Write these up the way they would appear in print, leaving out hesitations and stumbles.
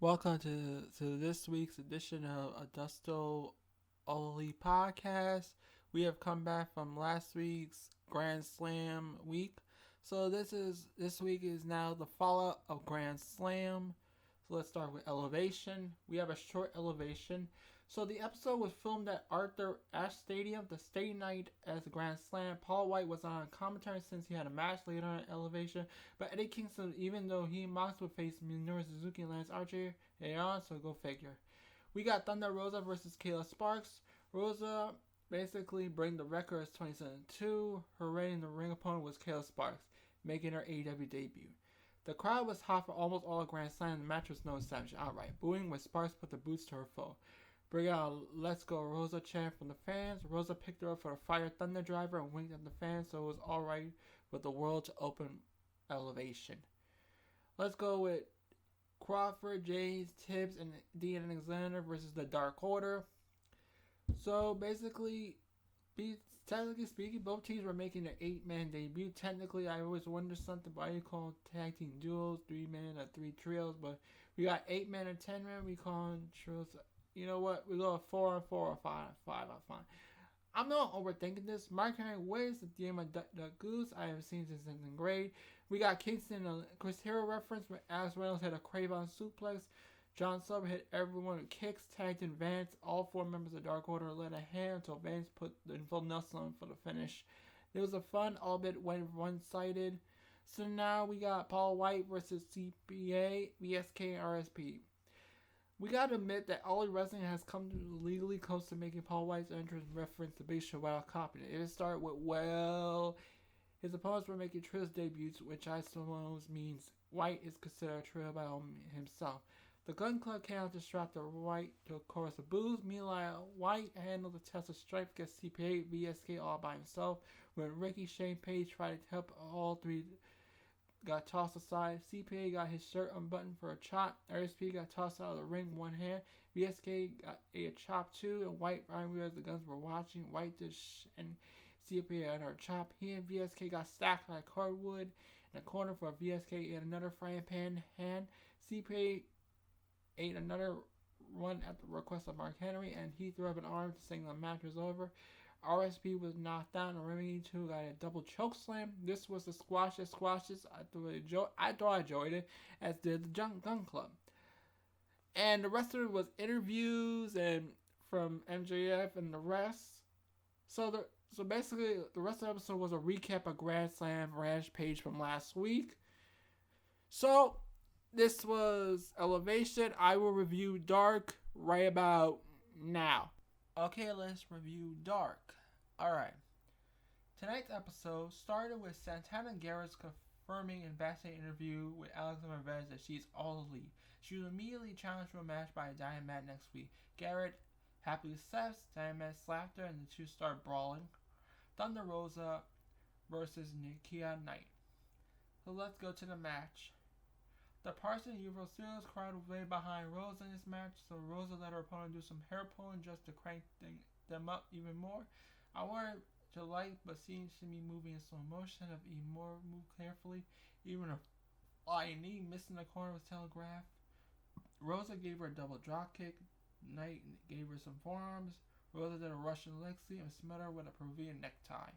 Welcome to this week's edition of AgostoAllElite podcast. We have come back from last week's Grand Slam week. So this week is now the fallout of Grand Slam. So let's start with elevation. We have a short elevation. So the episode was filmed at Arthur Ashe Stadium, the state night as the Grand Slam. Paul White was on commentary since he had a match later on elevation. But Eddie Kingston, even though he and Mox would face Minoru Suzuki and Lance Archer later on, so go figure. We got Thunder Rosa versus Kayla Sparks. Rosa basically bring the record as 27-2. Her reigning the ring opponent was Kayla Sparks, making her AEW debut. The crowd was hot for almost all Grand Slam, and the match was no exception outright. Booing when Sparks put the boots to her foe. Bring out a Let's Go Rosa chant from the fans. Rosa picked her up for a Fire Thunder Driver and winked at the fans, so it was alright with the world to open elevation. Let's go with Crawford, James, Tibbs, and Dean Alexander versus the Dark Order. So basically, technically speaking, both teams were making their 8-man debut. Technically, I always wonder something why you call tag team duos 3-man or 3 trios, but we got 8-man and 10-man. We call them trios. You know what? We go 4 on 4 or 5 on 5 on 5. I'm not overthinking this. Mark Henry Ways, the DM of the Goose. I haven't seen since 7th grade. We got Kingston and Chris Hero reference when Alex Reynolds had a Craven suplex. John Silver hit everyone with kicks, tagged in Vance. All 4 members of Dark Order led a hand until Vance put the Full Nelson on for the finish. It was a fun, albeit one-sided. So now we got Paul White versus CPA, VSK, and RSP. We gotta admit that All Elite Wrestling has come legally close to making Paul White's entrance reference to Big Show without copying it. It started with, his opponents were making trios debuts, which I suppose means White is considered a trio by himself. The Gun Club came out to strap the White to a chorus of boos. Meanwhile, White handled the test of strife against CPA, VSK all by himself. When Ricky, Shane, Page tried to help, all 3 got tossed aside. CPA got his shirt unbuttoned for a chop. RSP got tossed out of the ring one hand. VSK got a chop too, and White realized the Guns were watching. White and CPA had her chop. He and VSK got stacked like hardwood. In the corner for VSK ate another frying pan hand. CPA ate another one at the request of Mark Henry, and he threw up an arm to signal the match was over. RSP was knocked down, and Remedy 2 got a double choke slam. This was the squashes. I thought I enjoyed it, as did the Gun Club. And the rest of it was interviews and from MJF and the rest. So basically, the rest of the episode was a recap of Grand Slam Rampage from last week. So this was Elevation. I will review Dark right about now. Okay, let's review Dark. Alright. Tonight's episode started with Santana Garrett's confirming in backstage interview with Alex Rivera that she's all elite. She was immediately challenged to a match by Diamond next week. Garrett happily accepts. Diamond slapped her and the two start brawling. Thunder Rosa versus Nikia Knight. So let's go to the match. The Parson and Euro Seals crowd was way behind Rosa in this match, so Rosa let her opponent do some hair pulling just to crank them up even more. I wanted to like, but seeing Shimmy moving in slow motion, have even more move carefully. Even a flying knee missing the corner was telegraphed. Rosa gave her a double drop kick. Knight gave her some forearms. Rosa did a Russian Lexi and smothered her with a Peruvian necktie.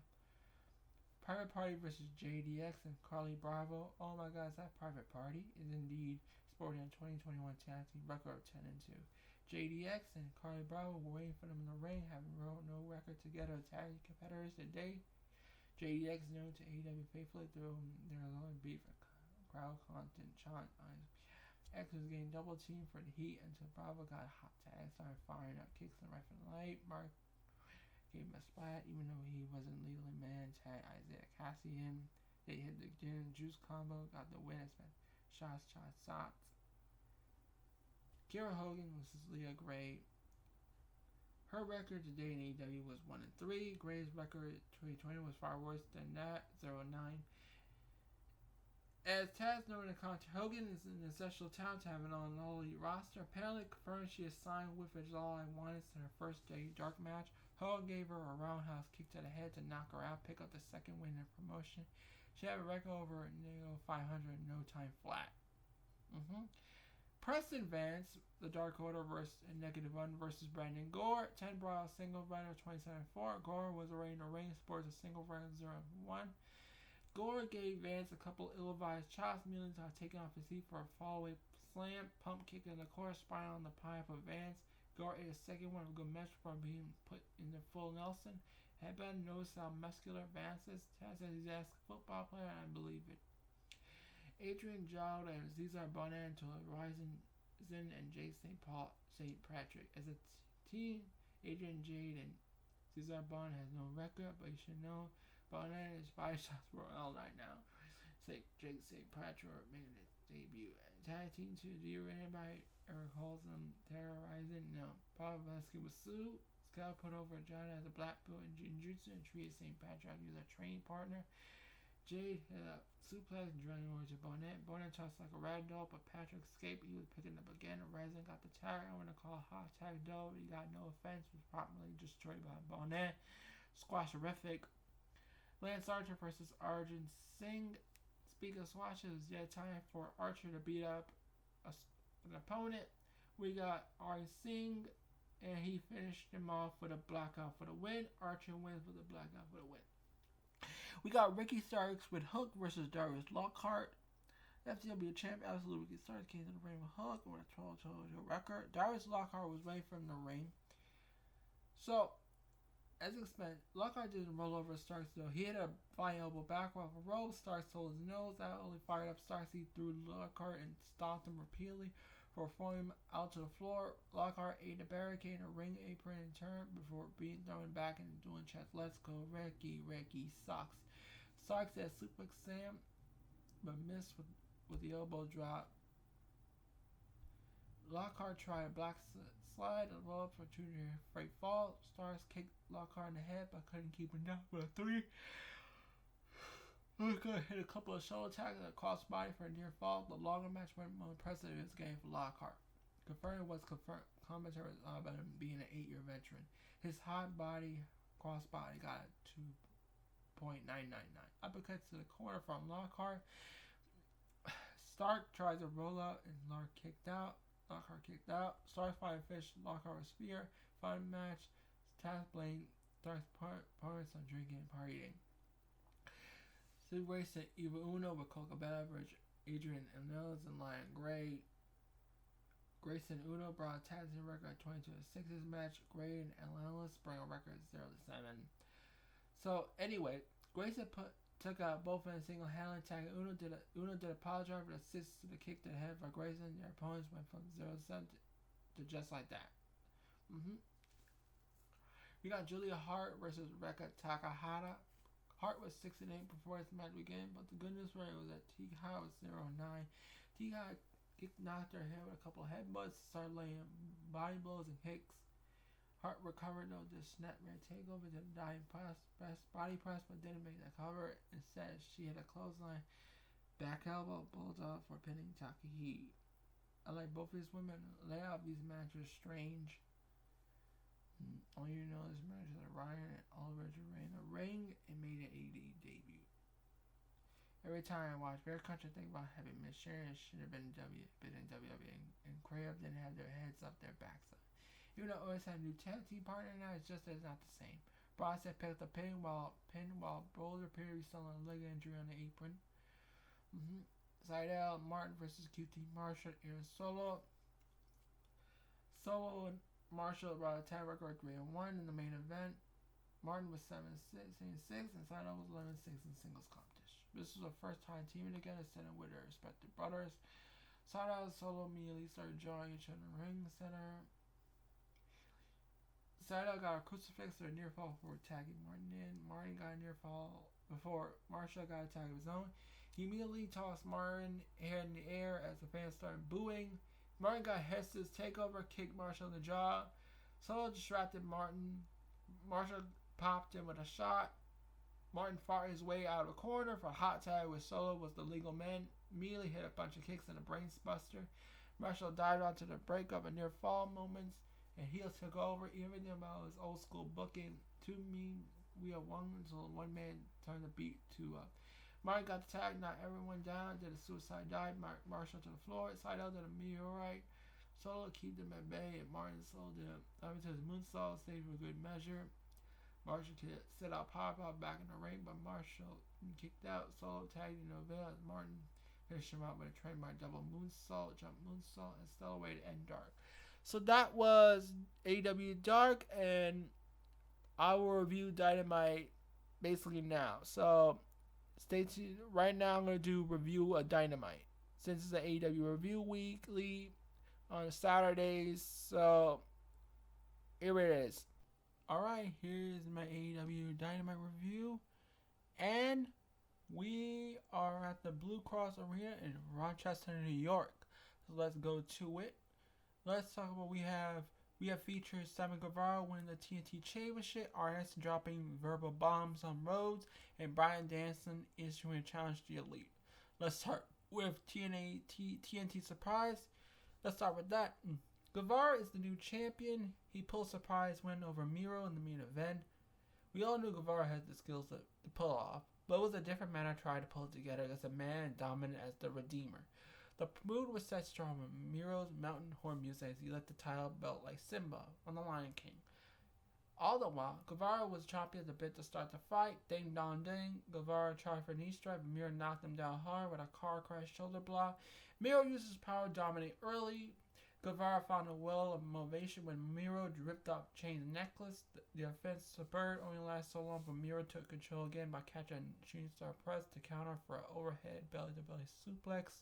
Private Party versus JDX and Carly Bravo. Oh my god, is that Private Party? Is indeed sporting a 2021 tag team record of 10-2. JDX and Carly Bravo were waiting for them in the ring, having no record together as tag competitors today. JDX known to AEW faithfully through their long beef crowd content chant. X was getting double teamed for the heat until Bravo got hot tag, started firing up kicks and right from the light. Mark gave him a splat, even though he wasn't legally man. Tag Isaiah Cassian. They hit the gin juice combo, got the win. Shots. Kira Hogan versus Leah Gray. Her record today in AEW was 1-3. Gray's record 2020 was far worse than that, 0-9. As Taz noted in the commentary, Hogan is an essential talent to have an All Elite roster. Apparently confirmed she is signed with All I Wanted in her first day Dark match. Hogan gave her a roundhouse kick to the head to knock her out, pick up the second win in the promotion. She had a record over 500 in no time flat. Preston Vance, the Dark Order versus -1 versus Brandon Gore. 10 Brawl single run of 27-4. Gore was already in the ring, sports a single run of 0-1. Gore gave Vance a couple ill-advised chops, immediately taking off his feet for a fallaway slam, pump kick in the core, spine on the pipe of Vance. Gore ate a second one of a good match before being put in the full Nelson. Headband, noticed how muscular Vance is. Taz says he's asked a football player, and I believe it. Adrian Jowd and Cesar Bonnet to Rising Zin and Jake St. Patrick. As a team, Adrian Jade and Cesar Bonnet has no record, but you should know Bonnet is 5 shots for all night now. Jake St. Patrick made his debut. Tag team to the ran by Eric Holson, terrorizing. No, Paul Vasquez was sued. Scott put over John as a black belt in Jiu-Jitsu and treated St. Patrick as a training partner. Jade hit a suplex and running over to Bonnet. Bonnet tossed like a rag doll, but Patrick escaped. He was picking up again. Resin got the tag. I want to call hashtag dough. He got no offense. Was promptly destroyed by Bonnet. Squash-erific. Lance Archer versus Arjun Singh. Speaking of squash, it was yet time for Archer to beat up an opponent. We got Arjun Singh, and he finished him off with a blackout for the win. Archer wins with a blackout for the win. We got Ricky Starks with Hook versus Darius Lockhart. FTW champ, absolute Ricky Starks came to the ring with Hook with a 12-0 record. Darius Lockhart was away from the ring. So, as expected, Lockhart didn't roll over Starks though. He hit a flying elbow backward off a rope. Starks told his nose. That only fired up Starks. He threw Lockhart and stomped him repeatedly for throwing him out to the floor. Lockhart ate a barricade and a ring apron in turn before being thrown back and doing chest. Let's go, Ricky sucks. Starks had suplex Sam, but missed with the elbow drop. Lockhart tried a black slide and roll up for a junior freight fall. Starks kicked Lockhart in the head, but couldn't keep him down for a 3. Lockhart hit a couple of shoulder attacks and a crossbody for a near fall. The longer match went more impressive in this game for Lockhart. Confirming what's confirmed, commentary about him being an 8-year veteran. His hot body, crossbody got a 2.999. Uppercuts to the corner from Lockhart. Stark tries to roll out and Lockhart kicked out. Stark fired fish. Lockhart with spear. Fun match. Taz blamed Stark's parents on drinking and partying. Sid Grayson, Eva Uno with Coca Beverage, Adrian Enels and Lion Gray. Grayson Uno brought a tag team record at 22-6. His match. Gray and Enels bring a record 0-7. So anyway, Grayson took out both ends single-handedly. Tag Uno did a pile driver to assist to the kick to the head by Grayson. Their opponents went from 0-7 to just like that. We got Julia Hart versus Rebecca Takahata. Hart was 6-8 before his match began, but the good news for her was that Takahata was 0-9. Takahata knocked her head with a couple of headbutts, started laying body blows and kicks. Hart recovered though, did snap rear takeover, did a diving body press, but didn't make the cover. Instead, she had a clothesline back elbow bulldog for pinning Takahata. I like both these women. The layout of these matches strange. All you know is matches are Ryan and Oliver ran a ring and made an AEW debut. Every time I watch Bear Country, I think about having Miss Sharon should have been in WWE, and Crave didn't have their heads up their backs up. Even though always had a new tag team partner now, it's just not the same. Bronson picked up pin while Boulder appeared to be still on a leg injury on the apron. Seidel Martin versus QT Marshall, Aaron Solo. Solo and Marshall brought a tag record 3-1 in the main event. Martin was 7-6, and Seidel was 11-6 in singles competition. This was the first time teaming together, instead of with their respective brothers. Seidel and Solo immediately started drawing each other in the ring center. Seidel got a crucifix or a near fall before tagging Martin in. Martin got a near fall before Marshall got a tag of his own. He immediately tossed Martin head in the air as the fans started booing. Martin got Hess's takeover, kicked Marshall in the jaw. Solo distracted Martin. Marshall popped him with a shot. Martin fought his way out of the corner for a hot tag with Solo was the legal man. Immediately hit a bunch of kicks and a brains buster. Marshall dived onto the breakup and near fall moments, and heels took over. Even about his old school booking. To me, we are one, so one man turned the beat to Mark got the tag, knocked everyone down, did a suicide dive, Marshall to the floor, Seidel did a meteorite, Solo keep them at bay, and Martin Solo did to his moonsault, stayed for good measure. Marshall could set out pop-out back in the ring, but Marshall kicked out, Solo tagged in Novell as Martin finished him out with a trademark double moonsault, jump moonsault, and still away to end Dark. So that was AEW Dark, and I will review Dynamite basically now. So stay tuned. Right now, I'm going to do review of Dynamite. Since it's an AEW review weekly on Saturdays. So here it is. Alright, here's my AEW Dynamite review. And we are at the Blue Cross Arena in Rochester, New York. So let's go to it. Let's talk about we have featured Sammy Guevara winning the TNT Championship, RS dropping verbal bombs on Rhodes, and Bryan Danielson issuing a challenge to the Elite. Let's start with TNT Surprise. Let's start with that. Guevara is the new champion. He pulled surprise win over Miro in the main event. We all knew Guevara had the skills to pull off, but it was a different man I tried to pull it together as a man dominant as the Redeemer. The mood was set strong with Miro's mountain horn music as he let the title belt like Simba on the Lion King. All the while, Guevara was choppy at the bit to start the fight. Ding dong ding. Guevara tried for a knee strike, but Miro knocked him down hard with a car crash shoulder block. Miro used his power to dominate early. Guevara found a well of motivation when Miro ripped off Chain's necklace. The offensive bird only lasted so long, but Miro took control again by catching a shooting star press to counter for an overhead belly-to-belly suplex.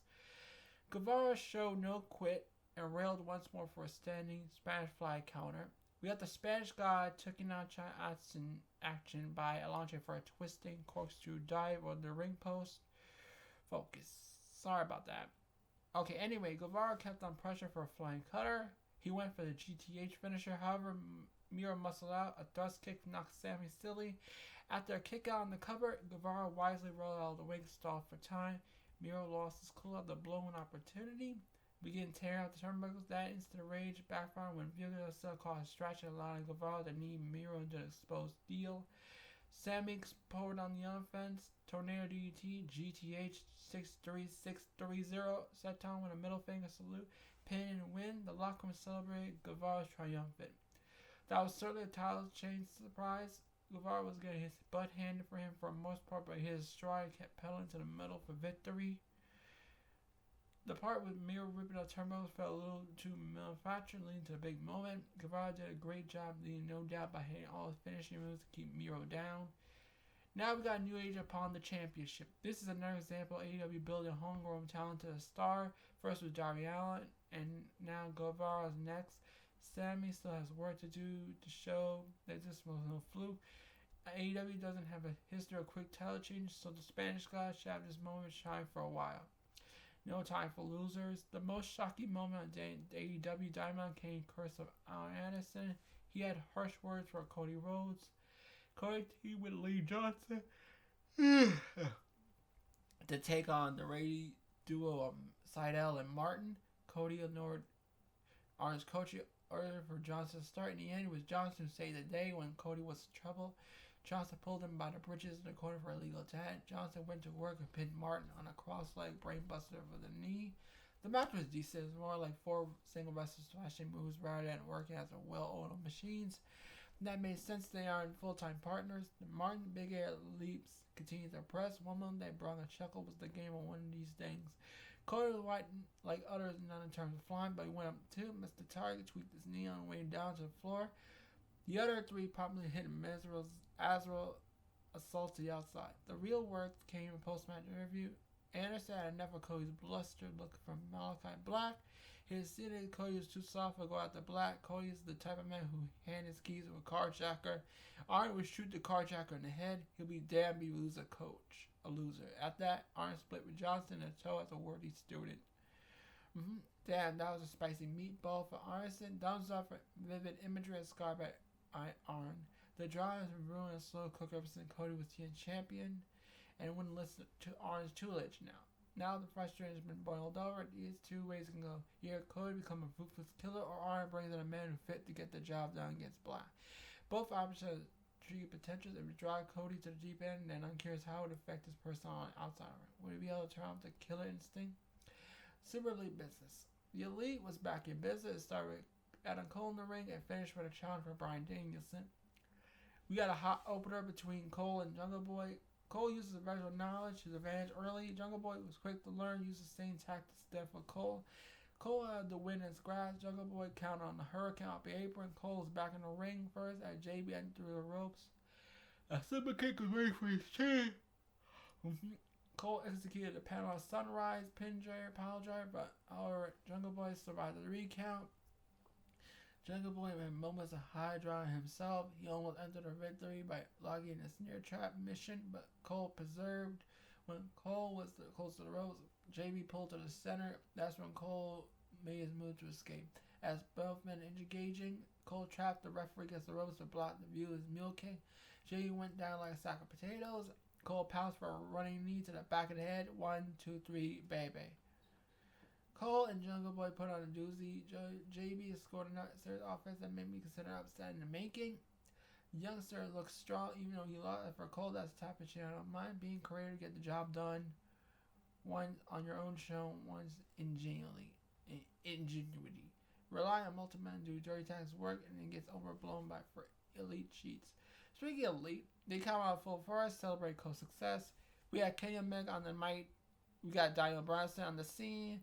Guevara showed no quit and railed once more for a standing Spanish fly counter. We got the Spanish guy taking out action by launching for a twisting corkscrew dive on the ring post. Focus. Sorry about that. Okay, anyway, Guevara kept on pressure for a flying cutter. He went for the GTH finisher, however, Miro muscled out. A thrust kick knocked Sammy silly. After a kick out on the cover, Guevara wisely rolled out of the ring, stalled for time. Miro lost his cool at the blown opportunity. Began tearing out the turnbuckles. That instant rage backfired when Vigor still caught a stretch, allowing Guevara to knee Miro into an exposed deal. Sammy exploded on the offense. Tornado DDT, GTH 63630. Set on with a middle finger salute. Pin and win. The locker room celebrated Guevara's triumphant. That was certainly a title change surprise. Guevara was getting his butt handed for him for the most part, but his stride kept pedaling to the middle for victory. The part with Miro ripping out turnbuckles felt a little too manufactured, leading to a big moment. Guevara did a great job, leading no doubt, by hitting all his finishing moves to keep Miro down. Now we got New Age upon the championship. This is another example of AEW building homegrown talent to a star. First was Darby Allin, and now Guevara is next. Sammy still has work to do to show that this was no fluke. AEW doesn't have a history of quick title changes, so the Spanish guy should have this moment shine for a while. No time for losers. The most shocking moment on AEW Diamond came curse of Alan Anderson. He had harsh words for Cody Rhodes. Cody teamed with Lee Johnson to take on the Rady duo of Seidel and Martin. Cody ignored Arn's coaching order for Johnson to start. In the end, it was Johnson who saved the day when Cody was in trouble. Johnson pulled him by the britches in the corner for a legal attack. Johnson went to work and pinned Martin on a cross-leg brainbuster for the knee. The match was decent. It was more like four single wrestlers smashing moves rather than working as a well-oiled machines. That made sense. They are full-time partners. Martin Big Air Leaps continued to press. One moment they brought a chuckle was the game on one of these things. Cody was white like others, not in terms of flying, but he went up too, missed the target, tweaked his knee on the way down to the floor. The other three probably hit Azrael assault to the outside. The real work came in post-match interview. Anderson had enough of Cody's bluster looking for Malachi Black. He decided Cody was too soft to go after Black. Cody is the type of man who hand his keys to a carjacker. Arn would shoot the carjacker in the head. He'll be damned if he lose a loser. At that, Arn split with Johnson and toe as a worthy student. Damn, that was a spicy meatball for Arnson. Thumbs up for vivid imagery and scar by Arn. The draw has been ruined and slow cook ever since Cody was TN champion and wouldn't listen to Arn's tutelage now. Now the frustration has been boiled over. These two ways can go. Either Cody become a ruthless killer or Arn brings in a man who fit to get the job done against Black. Both options have intrigue potentials and drive Cody to the deep end, and I'm curious how it would affect his persona outside. Would he be able to turn off the killer instinct? Super Elite business. The Elite was back in business. It started with Adam Cole in the ring and finished with a challenge for Bryan Danielson. We got a hot opener between Cole and Jungle Boy. Cole uses veteran knowledge to his advantage early. Jungle Boy was quick to learn, used the same tactics there for Cole. Cole had the win as grass. Jungle Boy counted on the hurricane off the apron. Cole's back in the ring first as JB entered through the ropes. A super kick was ready for his chin. Cole executed the Panama Sunrise pin driver, pile driver, but however, Jungle Boy survived the recount. Jungle Boy had moments of high drive himself. He almost entered a victory by logging a snare trap mission, but Cole preserved. When Cole was close to the ropes, JB pulled to the center. That's when Cole made his move to escape. As both men engaging, Cole trapped the referee against the ropes to block the view of his mule kick. JB went down like a sack of potatoes. Cole pounced for a running knee to the back of the head. 1, 2, 3, baby. Cole and Jungle Boy put on a doozy. JB scored an upstairs offense that made me consider upset in the making. The youngster looks strong even though he lost. For Cole, that's the type of shit I don't mind. Being creative to get the job done. One on your own show, one's ingenuity. Rely on multi-men to do dirty tax work and then gets overblown by for elite cheats. Speaking of elite, they come out full force, celebrate Cole's success. We had Kenny Omega on the mic. We got Daniel Bryanson on the scene.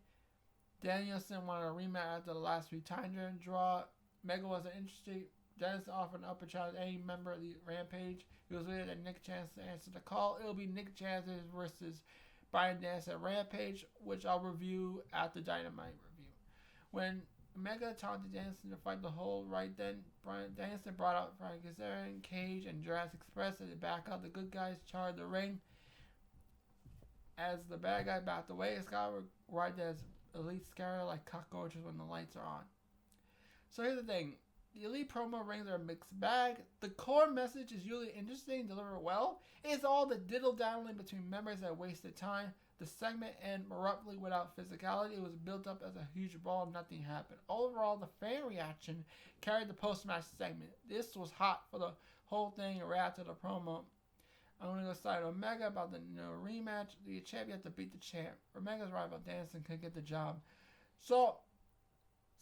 Danielson wanted a rematch after the last 3 time draw. Mega wasn't interested. Danielson offered an upper challenge to any member of the Rampage. He was waiting for Nick Chance to answer the call. It'll be Nick Chance versus Bryan Danielson at Rampage, which I'll review after Dynamite review. When Omega taunted Danielson to fight the whole right then, Bryan Danielson brought out Frank Kazarian, Cage, and Jurassic Express as they back out. The good guys charged the ring. As the bad guy backed away, Scott arrived as Elite scatter like cockroaches when the lights are on. So here's the thing. The Elite promo rings are a mixed bag. The core message is usually interesting, delivered well. It's all the diddle-daddling between members that wasted time. The segment ended abruptly without physicality. It was built up as a huge brawl. Nothing happened. Overall, the fan reaction carried the post-match segment. This was hot for the whole thing right after the promo. I'm going to go side Omega about the rematch. The champion had to beat the champ. Omega's rival Danielson could get the job. So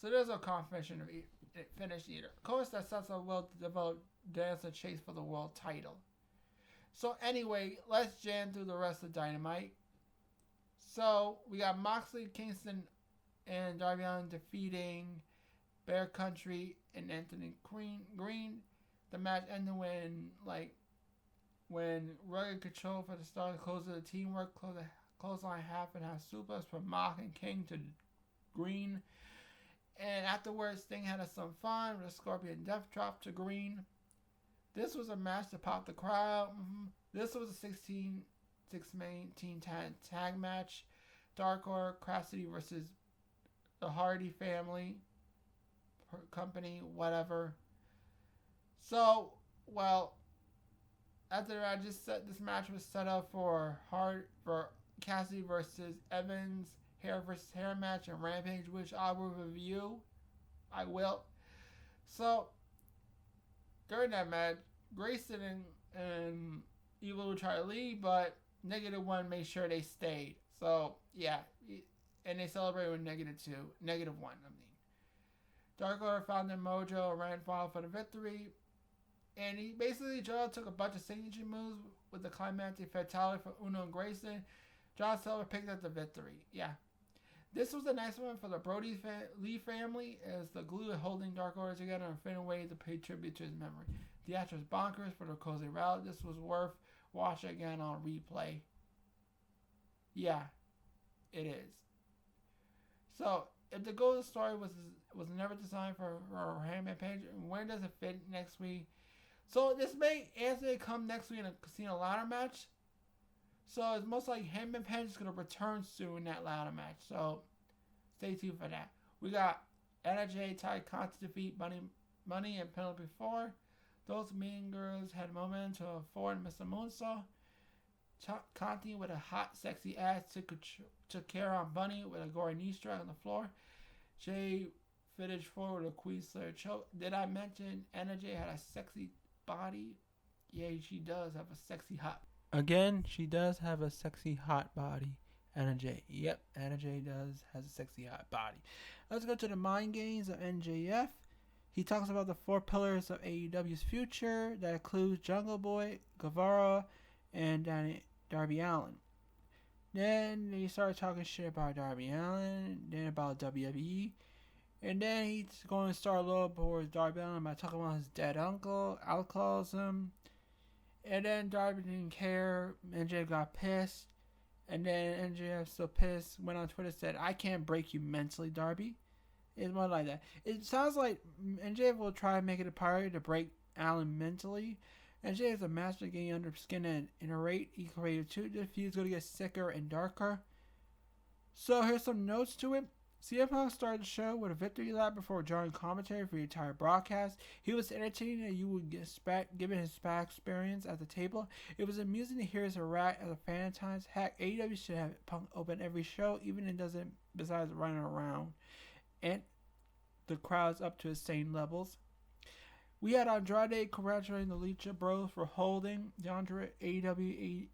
there's a confirmation of finish either. Of course, that sets up well to develop Danielson chase for the world title. So anyway, let's jam through the rest of Dynamite. So we got Moxley, Kingston, and Darby Allin defeating Bear Country and Anthony Green. The match ended when Rugged Control for the start closed the teamwork, clothesline half and half suplex from Mox and King to Green. And afterwards, Sting had some fun with a Scorpion Death Drop to Green. This was a match to pop the crowd. This was a 6-man team tag match. Dark Order, Cassidy versus the Hardy family, company, whatever. So, well, after I just said this match was set up for Cassidy versus Evans, hair versus hair match and Rampage, which I will review. I will. So during that match, Grayson and Evil would try to leave, but -1 made sure they stayed. So yeah, and they celebrated with -2, -1. I mean, Dark Order found their mojo, ran foul for the victory, and he basically took a bunch of signature moves with the climactic fatality for Uno and Grayson. John Silver picked up the victory. Yeah. This was a nice one for the Brody Lee family as the glue holding Dark Order together and finding a way to pay tribute to his memory. The actor was bonkers for the cozy route. This was worth watching again on replay. Yeah, it is. So, if the goal of the story was never designed for Hangman Page, where does it fit next week? So, this may Anthony come next week in a casino ladder match. So it's most like Hangman Page is going to return soon in that ladder match. So stay tuned for that. We got NJ Ty Conti defeat Money and Penalty 4. Those mean girls had a moment to afford Mr. Moonsaw. Conti with a hot, sexy ass took care on Bunny with a gory knee strike on the floor. Jay finished forward with a Queen Slayer choke. Did I mention NJ had a sexy body? Yeah, she does have a sexy hot. Again, she does have a sexy hot body. Anna Jay. Yep, Anna Jay has a sexy hot body. Let's go to the mind games of NJF. He talks about the four pillars of AEW's future that includes Jungle Boy, Guevara, and Darby Allin. Then he started talking shit about Darby Allin, then about WWE, and then he's going to start a little towards Darby Allin by talking about his dead uncle, alcoholism, and then Darby didn't care. MJF got pissed, and then MJF still pissed. Went on Twitter, said, "I can't break you mentally, Darby." It's more like that. It sounds like MJF will try to make it a priority to break Allin mentally. MJF is a master of getting under skin and in a rate he created too. The feud's going to get sicker and darker. So here's some notes to it. CM Punk started the show with a victory lap before joining commentary for the entire broadcast. He was entertaining and you would expect, given his spa experience at the table. It was amusing to hear his rat as a fan at times. Heck, AEW should have Punk open every show, even if it doesn't, besides running around. And the crowd's up to insane levels. We had Andrade congratulating the Lucha Bros for holding the AEW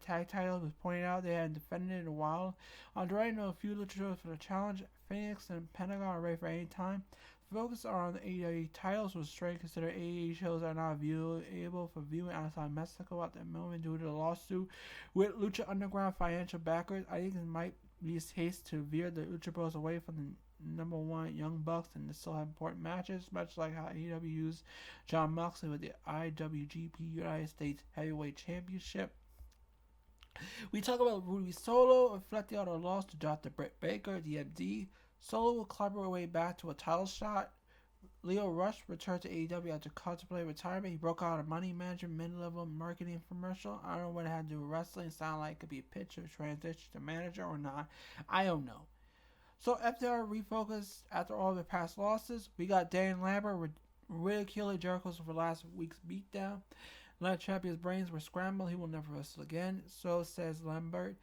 tag title. Was pointed out they hadn't defended it in a while. Andrade know a few Lucha Bros for the challenge. Phoenix and Pentagon are ready for any time. Focus on the AEW titles was strange considering AEW shows are not able for viewing outside Mexico at the moment due to the lawsuit with Lucha Underground financial backers. I think it might be a case to veer the Lucha Bros away from the number one Young Bucks and to still have important matches, much like how AEW used Jon Moxley with the IWGP United States Heavyweight Championship. We talk about Rudy Solo reflecting on our loss to Dr. Britt Baker, DMD. Solo will climb her way back to a title shot. Leo Rush returned to AEW after contemplating retirement. He broke out a money manager mid-level marketing commercial. I don't know what it had to do with wrestling. It sounded like it could be a pitch or transition to manager or not. I don't know. So FTR refocused after all their past losses. We got Dan Lambert ridiculing Jericho for last week's beatdown. Let Champion's brains were scrambled. He will never wrestle again. So says Lambert.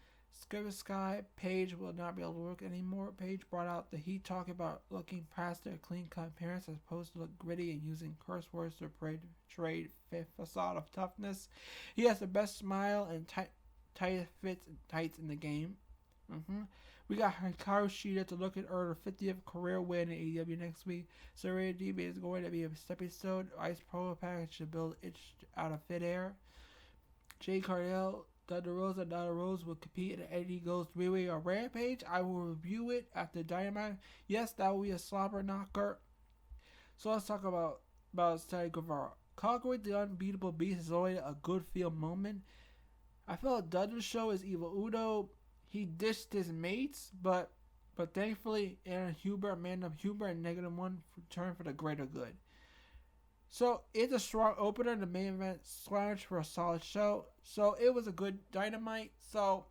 Sky Page will not be able to work anymore. Page brought out the heat, talking about looking past their clean-cut appearance as opposed to look gritty and using curse words to portray facade of toughness. He has the best smile and tight fits and tights in the game. We got Hikaru Shida to look at her 50th career win in AEW next week. Saraya DB is going to be a stepping stone. Ice Pro package to build it out of fit air. Jay Cardell, Thunder Rosa, and Donna Rose will compete in Eddie Goes 3-Way on Rampage. I will review it after Dynamite. Yes, that will be a slobber knocker. So let's talk about Sammy Guevara. Conquering the unbeatable beast is always a good feel moment. I felt Dudley's show is Evil Udo. He dished his mates, but thankfully Aaron Huber, Amanda Huber, and -1 returned for the greater good. So it's a strong opener. The main event slouched for a solid show. So it was a good Dynamite. So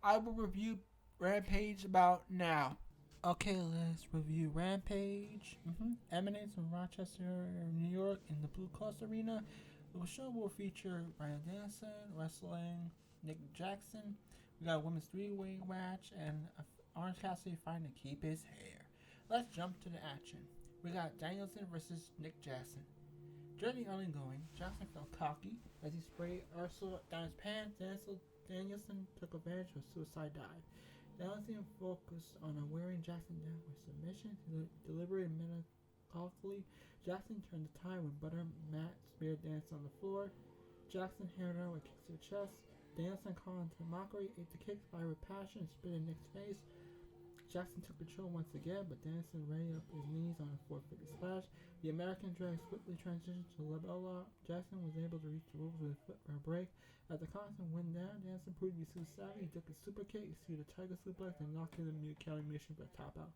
I will review Rampage about now. Okay, let's review Rampage. Emanates from Rochester, New York, in the Blue Cross Arena. The show will feature Bryan Danielson wrestling Nick Jackson. We got a women's 3-way match and Orange Cassidy fighting to keep his hair. Let's jump to the action. We got Danielson versus Nick Jackson. During the ongoing, Jackson felt cocky as he sprayed Ursula down his pants. Danielson took advantage of a suicide dive. Danielson focused on wearing Jackson down with submission. He delivered metaphorically. Jackson turned the tide when Butter Matt speared Danielson on the floor. Jackson hammered her with kicks to the chest. Danielson called into mockery, ate the kicks, fired with passion, and spit in Nick's face. Jackson took control once again, but Danielson ran up his knees on a 450 splash. The American drag swiftly transitioned to the label lock. Jackson was able to reach the ropes with a foot for a break. As the constant went down, Danielson proved to be so savvy. He took a super kick, he threw the tiger suplex, and knocked in the mute counting mission for a tap out.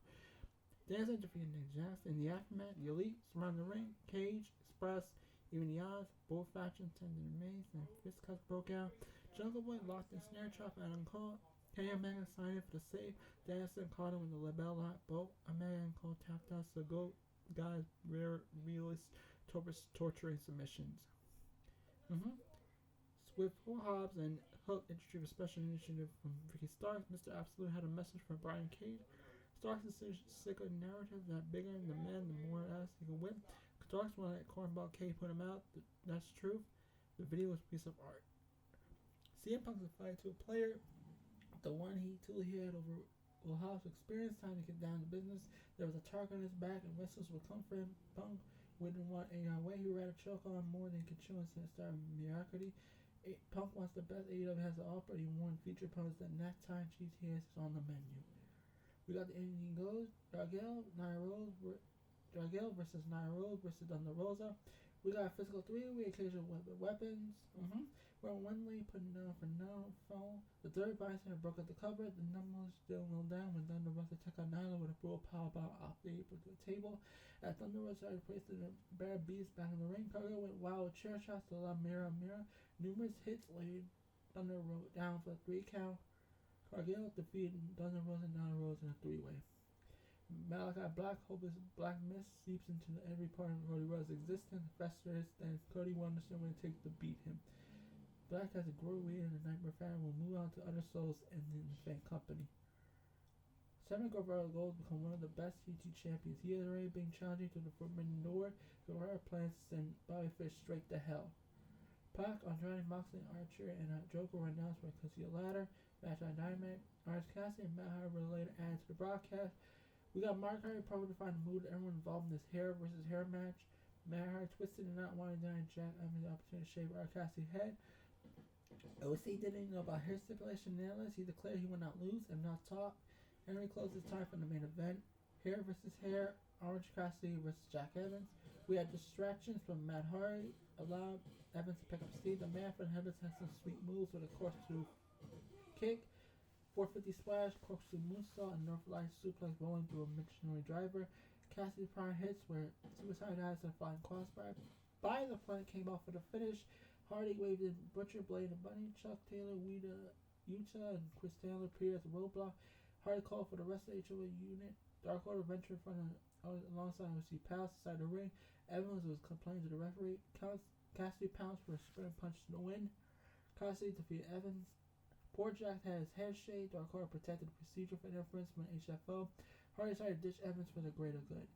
Danielson defeated Nick Jackson. In the aftermath, the Elite surrounded the ring. Cage, Express, even the odds, both factions tended to remain, and fist cuts broke out. Jungle Boy locked in snare trap Adam Cole. Kenny Omega signed in for the save. Danielson caught him with the label lock. Both Omega and Cole tapped out, so go guys rare realist torturing submissions. With Paul Hobbs and Hook introduced a special initiative from Ricky Starks, Mr. Absolute had a message from Brian Cage. Starks is sick of narratives that bigger the man, the more ass he can win. Starks when that cornball K put him out. That's true. The video was a piece of art. CM Punk's a fight to a player. The one tool he had over Will Hobbs' experience, time to get down to business. There was a target on his back, and whistles would come for him. Punk wouldn't want any other way. He would rather choke on more than could chew and start mediocrity. Punk wants the best AEW has to offer. He warned future opponents that next time GTS is on the menu. We got the ending goes. Dargell versus Nia Rose versus Thunder Rosa. We got a physical 3-way occasional weapons. Where Wembley putting down for no fall. The third bystander broke up the cover. The numbers still went down when Thunder Rosa took on Nyla with a brutal powerbomb off the apron to the table. As Thunder Rosa started placing the bare beast back in the ring, Cargill went wild with chair shots to allow Mira. Numerous hits laid Thunder Rosa down for a 3 count. Cargill defeated Thunder Rosa and Nyla Rose in a 3-way. Malachi Black, Hopeless Black Mist seeps into every part of Cody Rhodes' existence, festers, then Cody will understand what it takes to beat him. Black has a growing weight in the Nightmare fan will move on to other souls and in the fan company. Sammy Guevara Gold become one of the best GT champions. He has already been challenging to the forbidden door. Guevara plans to send Bobby Fish straight to hell. Pac, Andrade, Moxley, Archer, and Joker were announced for a ladder match on Dynamite. Orange Cassidy and Matt Hardy were later added to the broadcast. We got Mark Hardy probably to find a mood everyone involved in this hair versus hair match. Matt Hardy twisted and not wanting to deny Jack Evans the opportunity to shave Orange Cassidy's head. OC didn't know about hair stipulation nailers. He declared he would not lose and not talk. Henry closed his time for the main event. Hair versus hair. Orange Cassidy versus Jack Evans. We had distractions from Matt Hardy. Allowed Evans to pick up speed. The man from Headless has some sweet moves with a corkscrew kick. 450 splash, corkscrew moonsault, and North Light suplex rolling through a missionary driver. Cassidy prime hits where Suicide Eyes and flying crossbar. By the front came off for the finish. Hardy waved in Butcher, Blade, and Bunny. Chuck Taylor, Utah, and Chris Taylor appeared as a roadblock. Hardy called for the rest of the HOA unit. Dark Order ventured in front of alongside OC Palace inside the ring. Evans was complaining to the referee. Cassidy pounced for a sprint punch to the win. Cassidy defeated Evans. Poor Jack had his head shaved. Dark Order protected the procedure for interference from HFO. Hardy decided to ditch Evans for the greater good.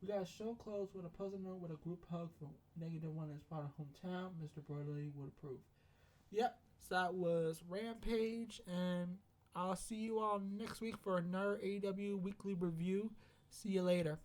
We got a show closed with a puzzle note with a group hug from -1 in his father's hometown. Mr. Brody would approve. Yep, so that was Rampage, and I'll see you all next week for another AEW weekly review. See you later.